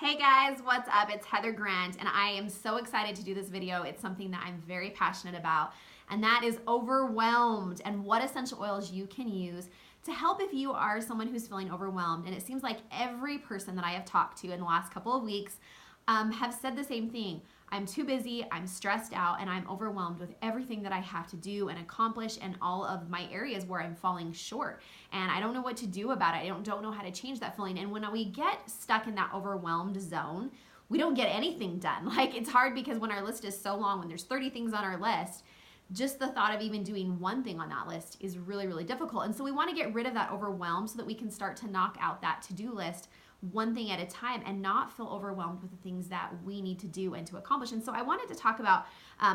Hey guys, what's up? It's Heather Grant, and I am so excited to do this video. It's something that I'm very passionate about, and that is overwhelmed and what essential oils you can use to help if you are someone who's feeling overwhelmed. And it seems like every person that I have talked to in the last couple of weeks have said the same thing. I'm too busy, I'm stressed out, and I'm overwhelmed with everything that I have to do and accomplish and all of my areas where I'm falling short. And I don't know what to do about it. I don't know how to change that feeling. And when we get stuck in that overwhelmed zone, we don't get anything done. Like, it's hard because when our list is so long, when there's 30 things on our list, just the thought of even doing one thing on that list is really, really difficult. And so we want to get rid of that overwhelm so that we can start to knock out that to-do list one thing at a time and not feel overwhelmed with the things that we need to do and to accomplish. And so I wanted to talk about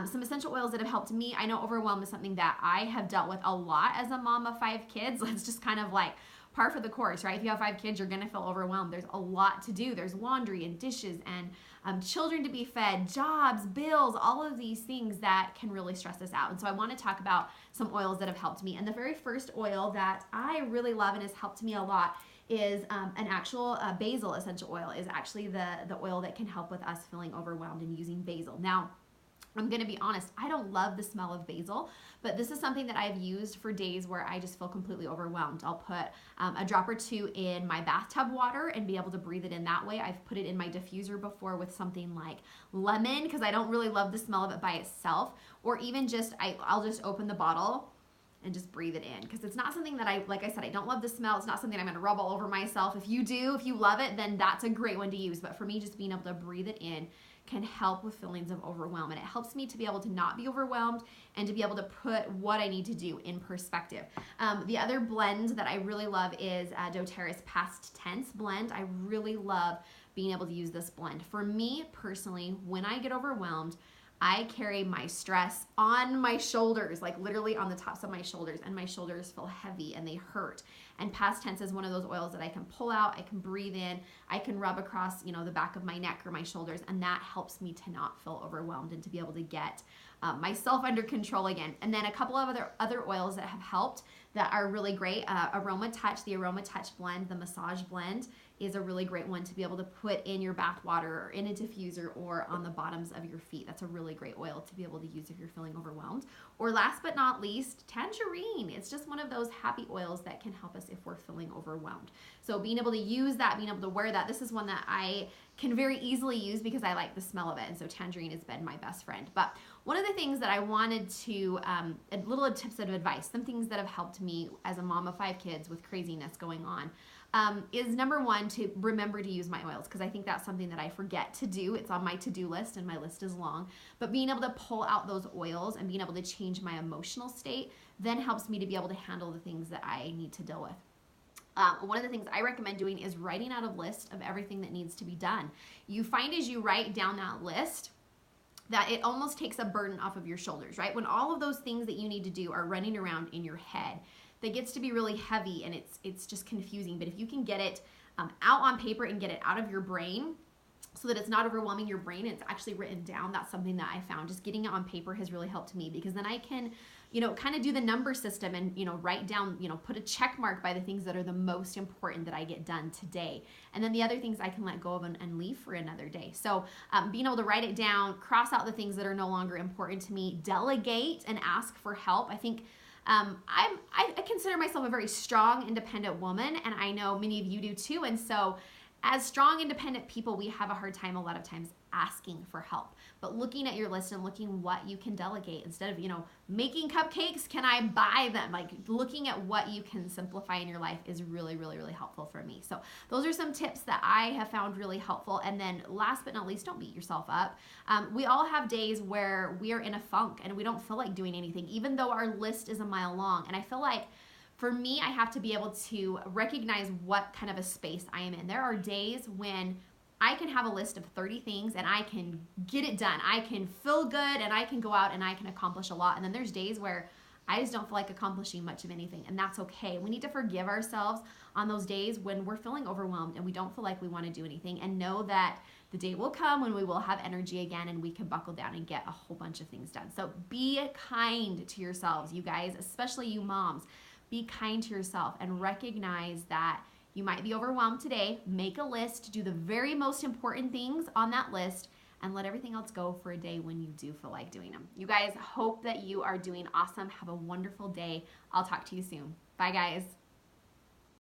some essential oils that have helped me. I know overwhelm is something that I have dealt with a lot as a mom of 5 kids. It's just kind of like par for the course, right? If you have 5 kids, you're gonna feel overwhelmed. There's a lot to do. There's laundry and dishes and children to be fed, jobs, bills, all of these things that can really stress us out. And so I want to talk about some oils that have helped me. And the very first oil that I really love and has helped me a lot is an actual basil essential oil. Is actually the oil that can help with us feeling overwhelmed and using basil. Now, I'm gonna be honest, I don't love the smell of basil, but this is something that I've used for days where I just feel completely overwhelmed. I'll put a drop or two in my bathtub water and be able to breathe it in that way. I've put it in my diffuser before with something like lemon because I don't really love the smell of it by itself, or even just, I'll just open the bottle and just breathe it in, because it's not something that like I said, I don't love the smell. It's not something I'm gonna rub all over myself. If you do, if you love it, then that's a great one to use. But for me, just being able to breathe it in can help with feelings of overwhelm. And it helps me to be able to not be overwhelmed and to be able to put what I need to do in perspective. The other blend that I really love is doTERRA's Past Tense blend. I really love being able to use this blend. For me personally, when I get overwhelmed, I carry my stress on my shoulders, like literally on the tops of my shoulders, and my shoulders feel heavy and they hurt. And Past Tense is one of those oils that I can pull out, I can breathe in, I can rub across, the back of my neck or my shoulders, and that helps me to not feel overwhelmed and to be able to get myself under control again. And then a couple of other oils that have helped that are really great. Aroma Touch, the Aroma Touch blend, the massage blend, is a really great one to be able to put in your bath water or in a diffuser or on the bottoms of your feet. That's a really great oil to be able to use if you're feeling overwhelmed. Or last but not least, Tangerine. It's just one of those happy oils that can help us if we're feeling overwhelmed. So being able to use that, being able to wear that, this is one that I can very easily use because I like the smell of it. And so Tangerine has been my best friend. But one of the things that I wanted to, little tips of advice, some things that have helped me as a mom of 5 kids with craziness going on, is number one, to remember to use my oils, because I think that's something that I forget to do. It's on my to-do list and my list is long, but being able to pull out those oils and being able to change my emotional state then helps me to be able to handle the things that I need to deal with. One of the things I recommend doing is writing out a list of everything that needs to be done. You find as you write down that list that it almost takes a burden off of your shoulders, right? When all of those things that you need to do are running around in your head, that gets to be really heavy and it's just confusing. But if you can get it out on paper and get it out of your brain so that it's not overwhelming your brain, it's actually written down, that's something that I found. Just getting it on paper has really helped me, because then I can, kind of do the number system and, write down, put a check mark by the things that are the most important that I get done today. And then the other things I can let go of and leave for another day. So being able to write it down, cross out the things that are no longer important to me, delegate and ask for help. I think I consider myself a very strong, independent woman, and I know many of you do too. And so as strong, independent people, we have a hard time a lot of times asking for help. But looking at your list and looking what you can delegate, instead of, making cupcakes, can I buy them? Like, looking at what you can simplify in your life is really, really, really helpful for me. So those are some tips that I have found really helpful. And then last but not least, don't beat yourself up. We all have days where we are in a funk and we don't feel like doing anything, even though our list is a mile long. And I feel like for me, I have to be able to recognize what kind of a space I am in. There are days when I can have a list of 30 things and I can get it done. I can feel good and I can go out and I can accomplish a lot. And then there's days where I just don't feel like accomplishing much of anything, and that's okay. We need to forgive ourselves on those days when we're feeling overwhelmed and we don't feel like we want to do anything, and know that the day will come when we will have energy again and we can buckle down and get a whole bunch of things done. So be kind to yourselves, you guys, especially you moms. Be kind to yourself and recognize that You might be overwhelmed today. Make a list, do the very most important things on that list, and let everything else go for a day when you do feel like doing them. You guys, hope that you are doing awesome. Have a wonderful day. I'll talk to you soon. Bye, guys.